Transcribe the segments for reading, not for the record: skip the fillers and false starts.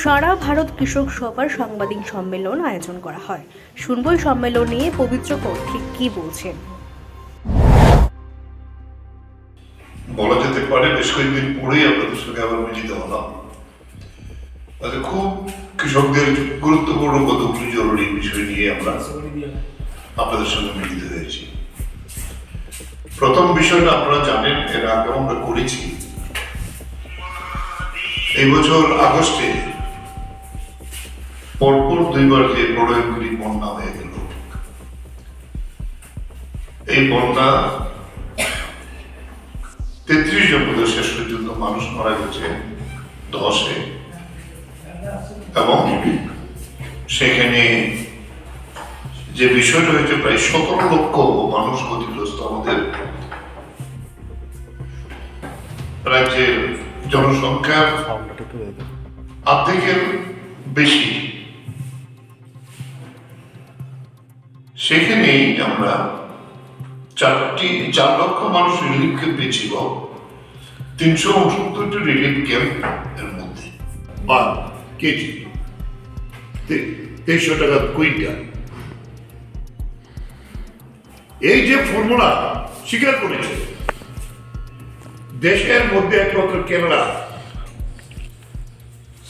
সারা ভারত কৃষক সভার সাংবাদিক সম্মেলন আয়োজন করা হয়। শুনব এই সম্মেলন নিয়ে পবিত্র কর ঠিক কি বলছেন। বলা যেতে পারে বেশ কয়েকদিন পরেই আপনাদের সঙ্গে আবার মিলিত হলাম। তাতে খুব কৃষকদের গুরুত্বপূর্ণ কতগুলি জরুরি বিষয় নিয়ে আমরা আপনাদের সঙ্গে মিলিত হয়েছি। প্রথম বিষয়টা আপনারা জানেন, এর আগে আমরা করেছি। এই বছর আগস্টে পরপর দুইবার যে প্রলয়ঙ্করী বন্যা হয়ে গেল, এই বন্যা 33 জন বোধহয় শেষ পর্যন্ত মানুষ মারা গেছে ধসে, এবং সেখানে যে বিষয়টা হয়েছে প্রায় 17 লক্ষ মানুষ ক্ষতিগ্রস্ত। আমাদের রাজ্যের জনসংখ্যার অর্ধেকের বেশি। সেখানেই আমরা 4 লক্ষ মানুষ রিলিফ ক্যাম্পে ছিল, 369টি রিলিফ ক্যাম্প এর মধ্যে। বা কেজি 2300 টাকা কুইন্টাল। এই যে ফর্মুলা স্বীকার করেছে দেশের মধ্যে একমাত্র কেরালা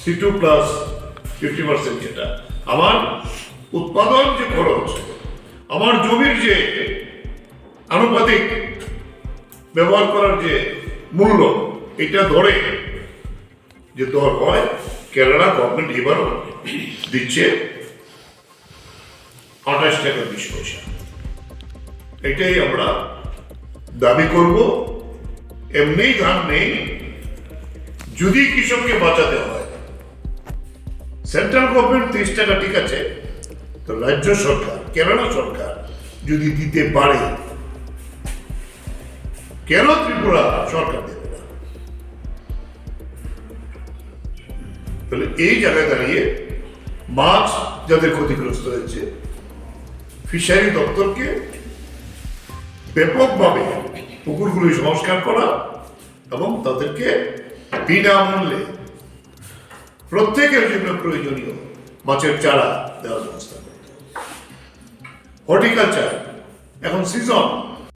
C2 প্লাস 50%, যেটা আমার উৎপাদন যে খরচ, আমার জমির যে আনুপাতিক ব্যবহার করার যে মূল্য, এটা ধরে যে দর হয়, কেরালা গভর্নমেন্ট এবারও দিচ্ছে 28 টাকা 20 পয়সা। এটাই আমরা দাবি করব। এমনি ধান নেই, যদি কৃষককে বাঁচাতে হয়, সেন্ট্রাল গভর্নমেন্ট 30 টাকা ঠিক আছে, তো রাজ্য সরকার, কেরালা সরকার যদি দিতে পারে, কেন ত্রিপুরা সরকার দেবে না? তাহলে এই জায়গায় দাঁড়িয়ে মাছ যাদের ক্ষতিগ্রস্ত হয়েছে, ফিশারি দপ্তরকে ব্যাপকভাবে পুকুরগুলি সংস্কার করা এবং তাদেরকে বিনামূল্যে প্রত্যেকের জন্য প্রয়োজনীয় মাছের চারা দেওয়ার ব্যবস্থা করতে। হর্টিকালচার এখন সিজন,